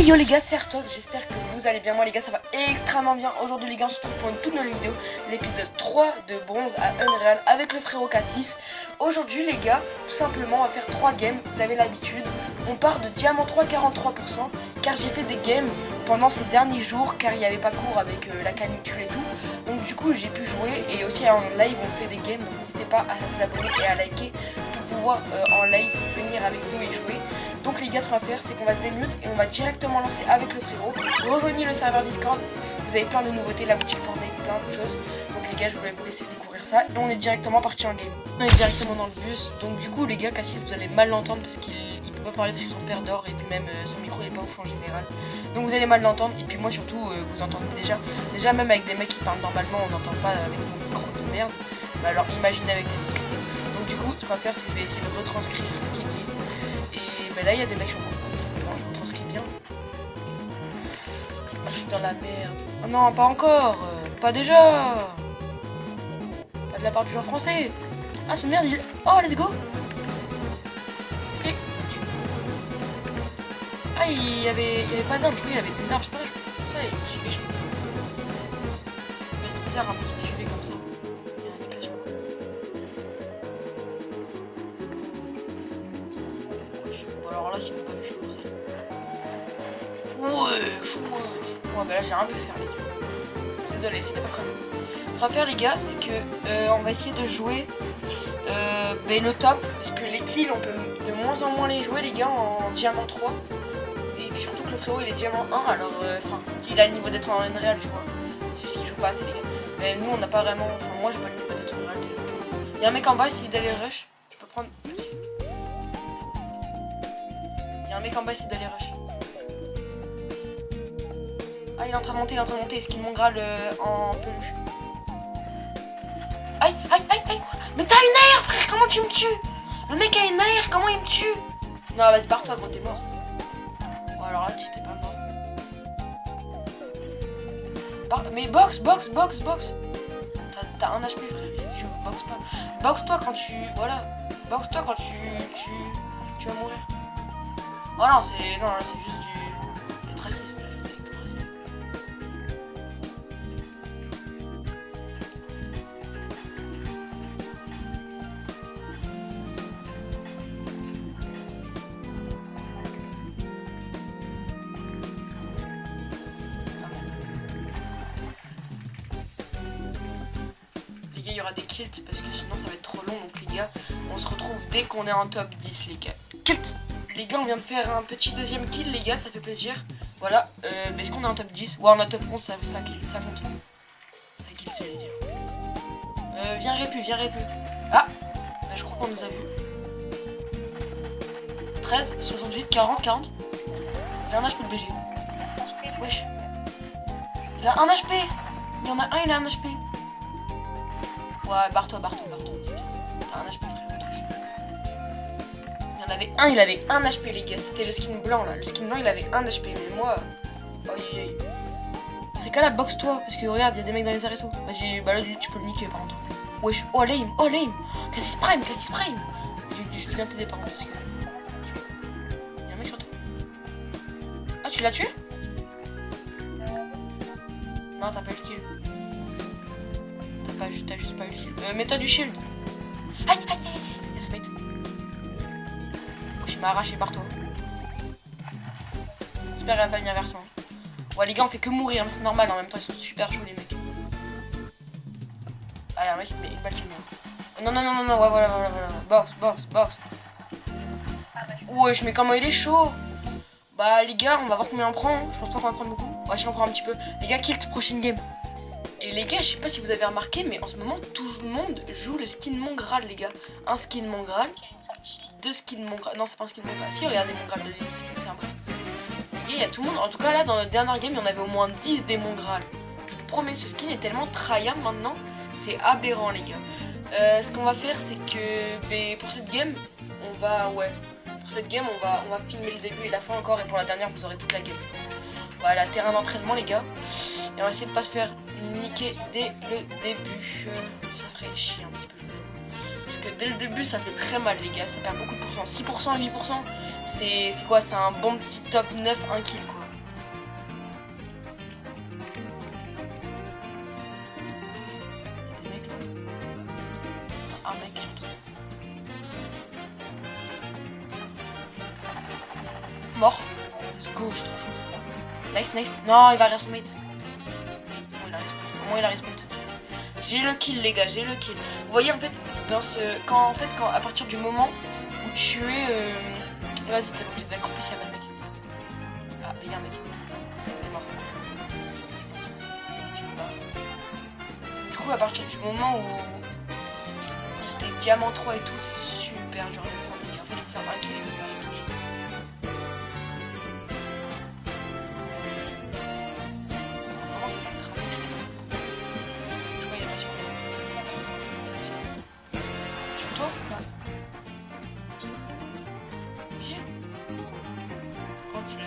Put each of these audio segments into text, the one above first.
Hey yo les gars, c'est Artok, j'espère que vous allez bien. Moi les gars, ça va extrêmement bien. Aujourd'hui les gars, on se retrouve pour une toute nouvelle vidéo, l'épisode 3 de bronze à Unreal avec le frérot Cassis. Aujourd'hui les gars, tout simplement on va faire 3 games, vous avez l'habitude. On part de diamant 3 43% car j'ai fait des games pendant ces derniers jours car il n'y avait pas cours avec la canicule et tout. Donc du coup j'ai pu jouer et aussi en live on fait des games, donc n'hésitez pas à vous abonner et à liker pour pouvoir en live venir avec nous et jouer. Donc les gars, ce qu'on va faire, c'est qu'on va se démute et on va directement lancer avec le frérot. Rejoignez le serveur Discord, vous avez plein de nouveautés, la boutique Fortnite, plein de choses. Donc les gars, je voulais vous laisser découvrir ça. Et on est directement parti en game. On est directement dans le bus. Donc du coup les gars, Cassis, vous allez mal l'entendre parce qu'il peut pas parler parce que son père dort et puis même son micro n'est pas ouf en général. Donc vous allez mal l'entendre et puis moi surtout, vous entendez déjà. Déjà même avec des mecs qui parlent normalement, on n'entend pas avec mon micro de merde. Mais alors imaginez avec des cyclistes. Donc du coup, ce qu'on va faire, c'est que je vais essayer de retranscrire ce qu'il dit. Mais là il y a des mecs sur moi, je transcris bien. Ah, je suis dans la merde. Oh non, pas encore, pas déjà. Pas de la part du joueur français. Ah ce merde il... Oh let's go. Et... Ah il y avait pas d'armes, je crois qu'il avait des armes, je sais pas, c'est pour ça il me suivait, je pense. Mais c'est bizarre un petit peu suivi comme ça. Il y a un décalage. Bon alors là c'est pas vu, je pense. Ouais, chaud. Ouais, bah là j'ai rien pu faire les gars. Désolé, c'était pas très bon. Ce qu'on va faire les gars, c'est que on va essayer de jouer le top. Parce que les kills, on peut de moins en moins les jouer les gars en diamant 3. Et puis surtout que le frérot il est diamant 1, alors il a le niveau d'être en Unreal, tu vois. C'est juste qu'il joue pas assez les gars. Mais nous on n'a pas vraiment, enfin moi j'ai pas le niveau d'être en Unreal. Il y a un mec en bas, essayer d'aller rush. Je peux prendre. Il y a un mec en bas, essayer d'aller rush. Ah il est en train de monter, il skin mon Graal en peluche. Aïe, aïe, aïe, aïe. Mais t'as une air frère, comment tu me tues? Le mec a une air, comment il me tue? Non vas-y pars-toi gros, t'es mort. Bon alors là tu t'es pas mort. Mais box. T'as un HP frère, tu boxes pas. Boxe-toi quand tu... Voilà. Boxe-toi quand tu vas mourir. Oh non c'est... Non là c'est juste du... C'est raciste. Il y aura des kills parce que sinon ça va être trop long, donc les gars on se retrouve dès qu'on est en top 10 les gars. Kills. Les gars on vient de faire un petit deuxième kill les gars, ça fait plaisir. Voilà, mais est-ce qu'on est en top 10? Ouais on est en top 11, ça kill, ça compte. Ça kill j'allais dire. Viens répu. Ah bah, je crois qu'on nous a vu. 13, 68, 40. Il a un HP le BG. Wesh. Il a un HP. Il y en a un, il a un HP. Ouais, barre-toi. T'as un HP frère. Il y en avait un, il avait un HP les gars. C'était le skin blanc là. Le skin blanc il avait un HP. Mais moi... Aïe. C'est qu'à la boxe toi. Parce que regarde, il y a des mecs dans les airs et tout. Vas-y, bah là tu peux le niquer par contre. Wesh, oh lame. Cassis Prime. Je viens t'aider par contre. Parce que... Il y a un mec sur toi. Ah tu l'as tué? Non t'as pas eu le kill. T'as juste pas eu le kill. Mais t'as du shield. Aïe. Yes mate. Je m'ai arraché par toi. J'espère qu'il va pas venir vers toi. Ouais les gars on fait que mourir mais c'est normal, en même temps ils sont super chauds les mecs. Allez un mec il met une balle qui meurt. Non ouais voilà. Box. Wesh mais comment il est chaud. Bah les gars on va voir combien on prend. Je pense pas qu'on va prendre beaucoup. Ouais si on prend un petit peu. Les gars kill prochaine game. Et les gars, je sais pas si vous avez remarqué, mais en ce moment, tout le monde joue le skin Mon Graal, les gars. Un skin Mon Graal, deux skins Mon Graal. Non, c'est pas un skin Mon Graal. Si, regardez Mon Graal de l'élite, c'est un vrai. Les gars, il y a tout le monde. En tout cas, là, dans le dernier game, il y en avait au moins 10 des Mon Graal. Je vous promets, ce skin est tellement tryhard maintenant, c'est aberrant, les gars. Ce qu'on va faire, c'est que pour cette game, on va filmer le début et la fin encore. Et pour la dernière, vous aurez toute la game. Voilà, terrain d'entraînement, les gars. Et on va essayer de pas se faire niquer dès le début. Ça ferait chier un petit peu. Parce que dès le début ça fait très mal les gars, ça perd beaucoup de pourcents. 6%, 8%, c'est quoi? C'est un bon petit top 9, 1 kill quoi. Go, je suis trop chaud. Nice, nice. Non, il va rien son mate. Bon, il a respawn. Au moins, il a respawn. J'ai le kill, les gars, j'ai le kill. Vous voyez, en fait, dans ce... quand à partir du moment où tu es... Vas-y, t'es obligé d'accroupir s'il y a pas de mec. Ah, il y a un mec. T'es mort. Je peux pas. Du coup, à partir du moment où t'es diamant 3 et tout, c'est super dur de prendre. En fait, il faut faire un kill et faire les touches. Comment je vais pas cramer? Je crois qu'il est pas sur moi. Sur toi? Ici? Tranquille.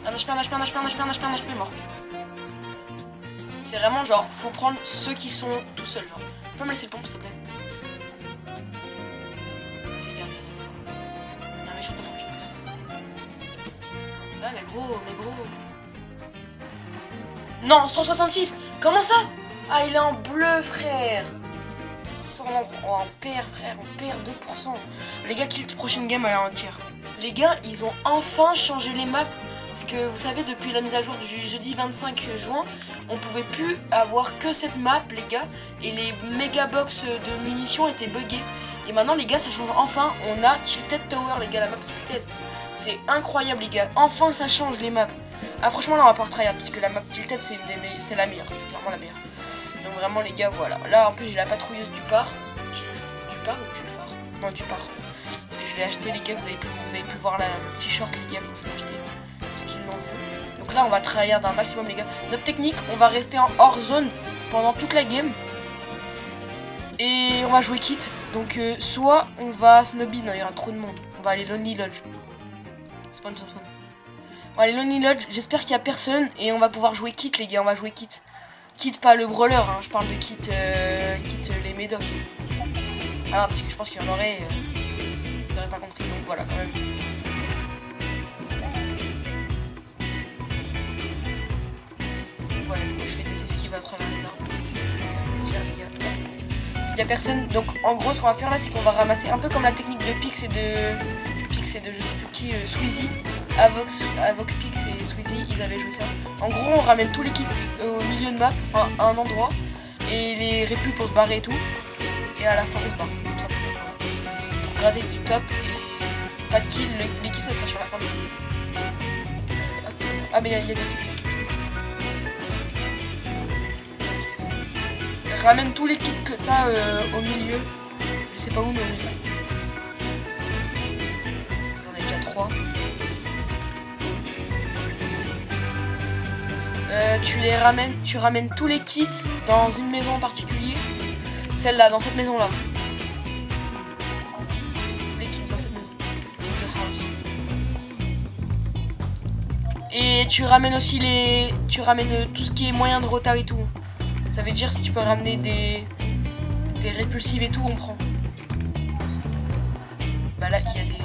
Un HP, mort. C'est vraiment genre, faut prendre ceux qui sont tout seuls, genre. Tu peux me laisser le pompe, s'il te plaît? J'ai gardé. Non, mais je ah, mais gros. Non, 166. Comment ça? Ah, il est en bleu, frère. On perd, frère, on perd 2%. Les gars, qui prochaine game, elle est entière. Les gars, ils ont enfin changé les maps. Parce que vous savez, depuis la mise à jour du jeudi 25 juin, on pouvait plus avoir que cette map, les gars. Et les méga box de munitions étaient buggées. Et maintenant, les gars, ça change enfin. On a Tilted Tower, les gars, la map Tilted. C'est incroyable, les gars. Enfin, ça change les maps. Ah, franchement, là, on va pas tryhard. Parce que la map Tilted, c'est la meilleure. C'est clairement la meilleure. Donc, vraiment, les gars, voilà. Là, en plus, j'ai la patrouilleuse du phare. Du phare ou du phare? Non, du phare. Et je l'ai acheté, les gars. Vous avez pu voir le t-shirt, les gars, quand je l'ai acheté. Donc là on va tryhard un maximum, les gars. Notre technique, on va rester en hors zone pendant toute la game. Et on va jouer kit. Donc soit on va snobby, non il y aura trop de monde. On va aller Lonely Lodge. Spawn. On va aller Lonely Lodge, j'espère qu'il y a personne. Et on va pouvoir jouer kit, les gars, on va jouer kit. Kit pas le brawler, hein. Je parle de kit, les médocs. Ah parce que je pense qu'il y en aurait. Vous n'aurez pas compris, donc voilà quand même. Voilà, je fais des esquives à travers les arbres. Il n'y a personne, donc en gros ce qu'on va faire là c'est qu'on va ramasser un peu comme la technique de Pix et de je sais plus qui, Squeezie. Avoc, Pix et Squeezie, ils avaient joué ça. En gros on ramène tous les kits au milieu de map, enfin à un endroit, et les répus pour se barrer et tout. Et à la fin on se barre, tout simplement. Pour gratter du top et pas de kill, les kills ça sera sur la fin de jeu. Ah mais il y a des kills. Ramène tous les kits que t'as au milieu. Je sais pas où mais au milieu. J'en ai déjà 3. Tu ramènes tous les kits dans une maison en particulier. Celle-là, dans cette maison-là. Les kits dans cette maison. Et tu ramènes aussi tu ramènes tout ce qui est moyen de rota et tout. Ça veut dire si tu peux ramener des répulsives et tout, on prend. Bah là, il y a des...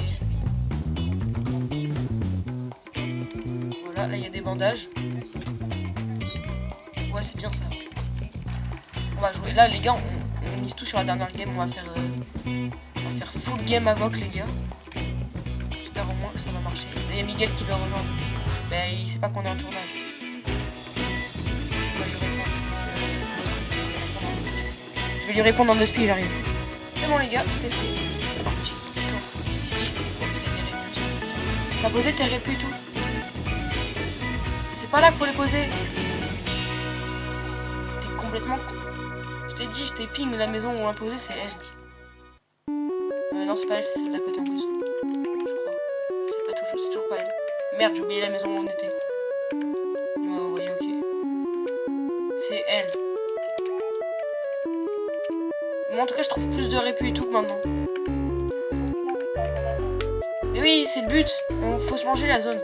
Voilà, là, il y a des bandages. Ouais, c'est bien ça. On va jouer. Là, les gars, on mise tout sur la dernière game. On va faire full game Avoc, les gars. J'espère au moins que ça va marcher. Il y a Miguel qui veut rejoindre. Bah, il sait pas qu'on est en tournage. Je vais lui répondre en 2 spies, j'arrive. C'est bon les gars, c'est fait. Ici, t'as posé tes répus et tout. C'est pas là qu'il faut les poser. T'es complètement... Je t'ai dit, je t'ai ping la maison où on l'a posé, c'est elle. Non, c'est pas elle, c'est celle d'à côté en plus. Je crois. C'est toujours pas elle. Merde, j'ai oublié la maison où on était. Oh, oui, ok. C'est elle. Moi en tout cas je trouve plus de répus et tout que maintenant. Mais oui c'est le but, faut se manger la zone.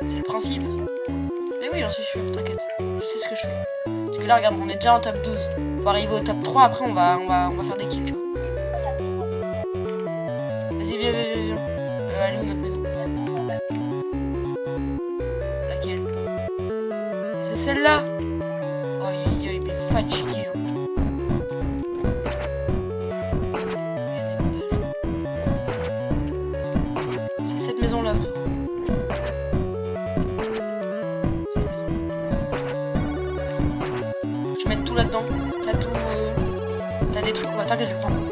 C'est le principe. Mais oui j'en suis sûr, t'inquiète. Je sais ce que je fais. Parce que là regarde on est déjà en top 12. Faut arriver au top 3 après on va faire des kills tu vois. Vas-y viens. Elle est où notre maison? Laquelle? C'est celle-là. Oh mais fatigué. Hein. C'est cette maison là. Je vais mettre tout là-dedans. T'as tout. T'as des trucs. Ouais, t'inquiète, je le prends. Bon,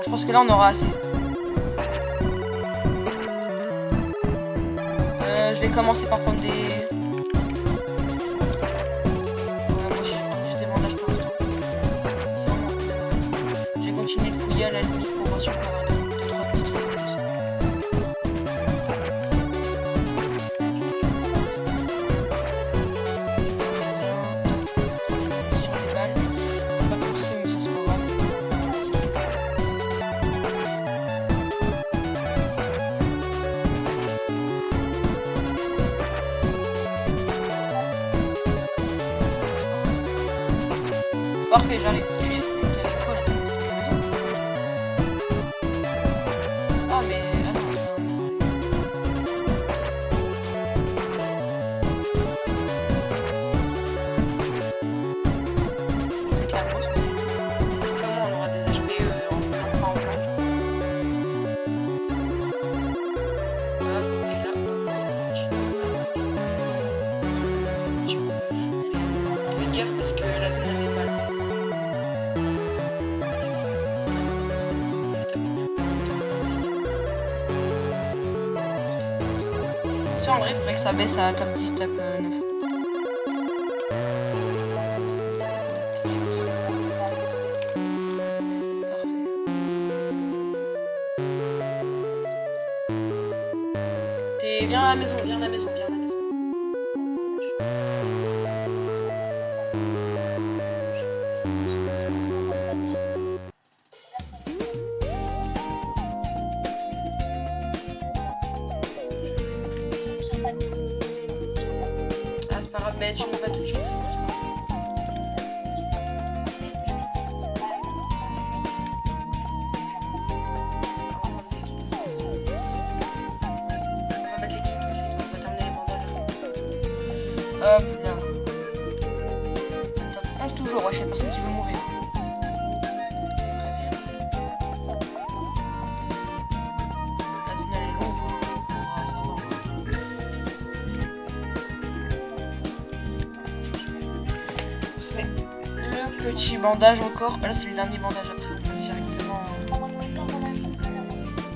je pense que là on aura assez. Je vais commencer par prendre des. Moi aussi, je prends juste des bandages pour l'instant. C'est vraiment. Je vais continuer de fouiller à la limite pour voir si on peut avoir deux, trois petits trucs. Parfait, j'arrive. T'as fait quoi là? T'as laissé la maison? Ah mais avec la grosse. Comment on aura des HP en plein en plein. Hop, et là, fais gaffe parce que la zone elle est mal. En vrai, il faudrait que ça baisse à top 10, top 9. Parfait. Viens à la maison, viens à la maison, viens à la maison. Ah, c'est pas grave, mais tu m'en vas tout de suite. Hop là. Ça compte toujours, ouais, je sais personne qui veut mourir. La zone elle est longue. C'est le petit bandage encore. Là c'est le dernier bandage après. On passe directement.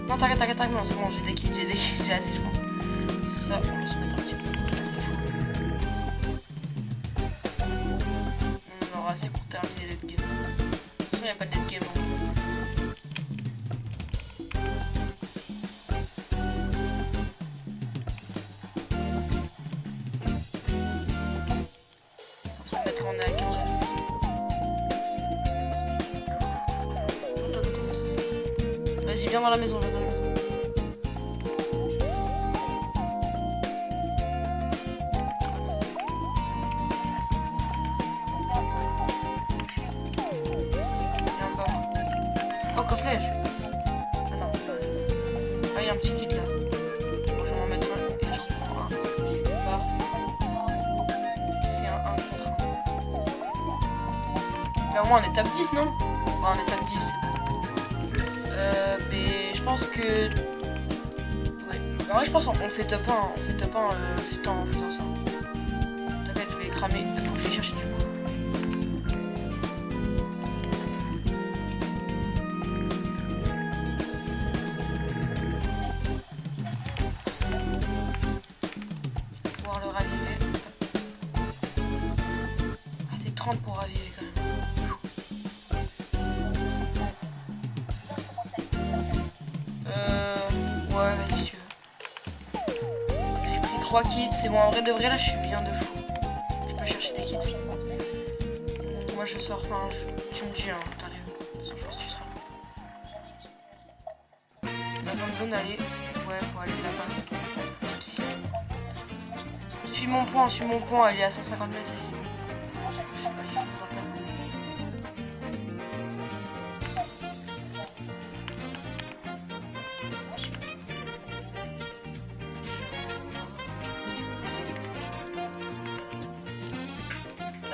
Non t'arrête, non c'est bon, j'ai des kits, j'ai assez je pense. Ça, on va se mettre un petit peu. On aura assez pour terminer le game. De toute façon, il n'y a pas de net game. On va mettre qu'on est à 15. Vas-y, viens dans la maison, viens dans la maison. Flèche. Ah non, ah, il y a un petit kit là. Bon, je vais en mettre un. Et là, je prends un. C'est un 1 contre 1. Là, au moins, on est top 10, non? Ouais, on est top 10. Mais je pense que. Ouais. En vrai, je pense qu'on fait top 1. On fait top 1 juste en faisant ça. T'inquiète, je vais cramer. Il faut que je vais chercher du coup. Le raviver. Ah, c'est 30 pour raviver quand même. Ouais, vas-y, si tu veux. J'ai pris 3 kits, c'est bon, en vrai de vrai, là je suis bien de fou. Je peux chercher des kits. Moi je sors, enfin, tu me dis, hein, t'arrives. De toute façon, je pense que tu seras là. La zone, allez. Ouais, faut aller là-bas. Suis mon point, elle est à 150 mètres.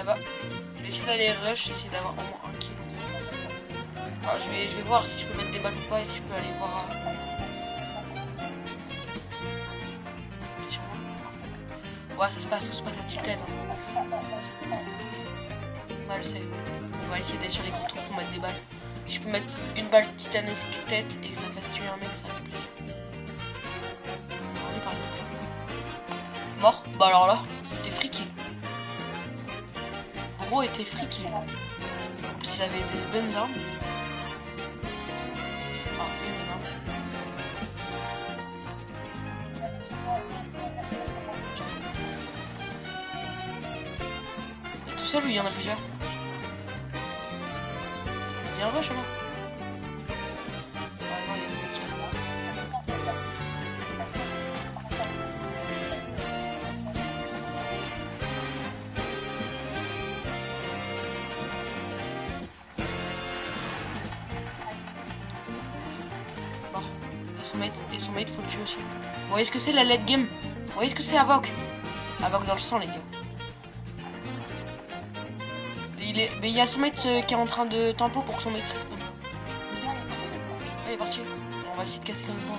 Là-bas. Je vais essayer d'aller rush, essayer d'avoir au moins un kill. Alors, je vais voir si je peux mettre des balles ou pas et si je peux aller voir. Ouais, ça se passe, tout se passe à tilted. Hein. Ouais, je sais. On va essayer d'aller sur les gros tours pour mettre des balles. Si je peux mettre une balle titanesque tête et que ça fasse tuer un mec, ça va me plaire. Mort. Bah alors là, c'était freaky. Gros était freaky. En plus, il avait des bonnes armes. Ah, une arme. Il est tout seul ou il y en a plusieurs? Il y a un rush alors? Ah non, il y a une et son mate faut le tuer aussi. Vous voyez ce que c'est la late game? Vous voyez ce que c'est Avoc? Avoc dans le sang les gars. Mais il y a son mate qui est en train de tempo pour que son mate respawn. Allez parti. On va essayer de casser comme une bande.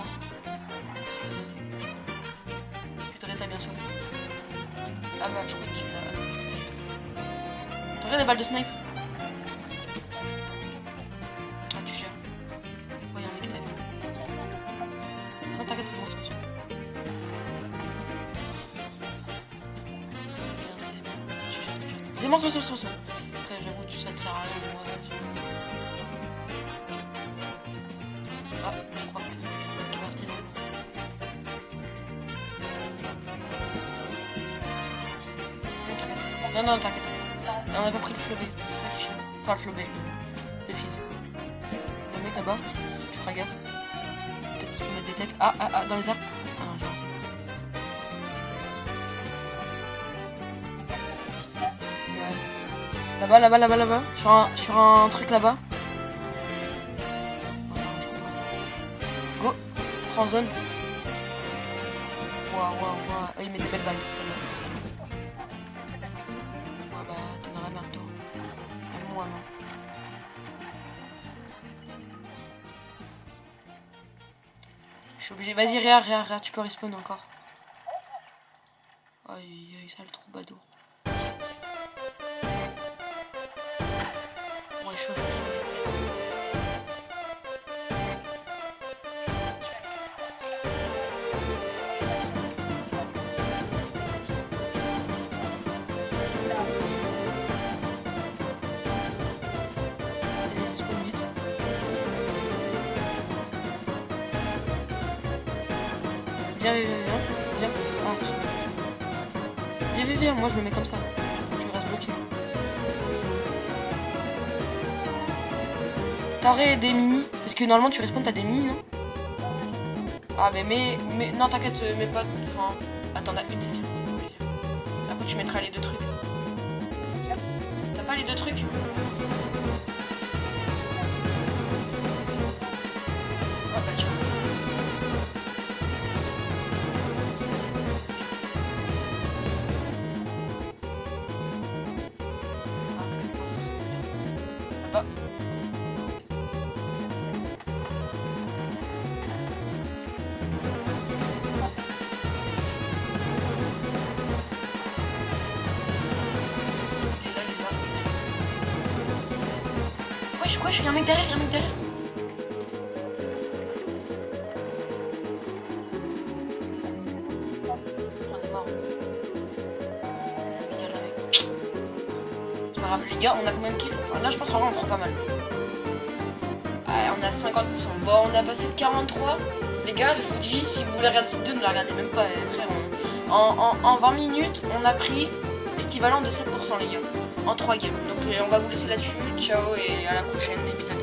Tu te t'as bien sauvé. Ah bah je crois que tu l'as. T'aurais des balles de snipe? Ah tu gères. Ouais y'en a qui t'aiment. Non t'inquiète c'est bon c'est bon. C'est bon, c'est bon. Après, j'avoue, tu sais, ça te sert à rien, moi. Ah, je crois que tu es parti là. Non, t'inquiète. On n'a pas pris le flobé, c'est ça qui est chiant. Enfin, le flobé, le fizz. Le mec là-bas, tu feras gaffe. Peut-être qu'il peut mettre des têtes. Ah, dans les arbres. Ah non, j'ai raté. Là-bas. Sur un truc là-bas. Go. Prends zone. Waouh. Oh, il met des belles balles. Celle-là. Ouais bah t'es dans la merde toi. Moi non. Je suis obligé. Vas-y Réa, tu peux respawn encore. Aïe, ça le troubadour. Ouais, chaud. Viens, moi je me mets comme ça. Tu restes bloqué. T'aurais des mini? Parce que normalement tu respawns, t'as des mini, non? Ah mais non t'inquiète, mets pas. Enfin, attends, on a une, c'est bien. Après tu mettras les deux trucs. T'as pas les deux trucs? Ah bah tiens. Là-bas. Wesh, y'a un mec derrière, On est mort. C'est pas grave, les gars, on a combien de kills? Enfin, là, je pense vraiment on prend pas mal. Ouais, on a 50%. Bon, on a passé de 43. Les gars, je vous dis, si vous voulez regarder cette vidéo, ne la regardez même pas, frère. En 20 minutes, on a pris l'équivalent de 7%, les gars. En 3 games. Donc, on va vous laisser là-dessus. Ciao et à la prochaine épisode.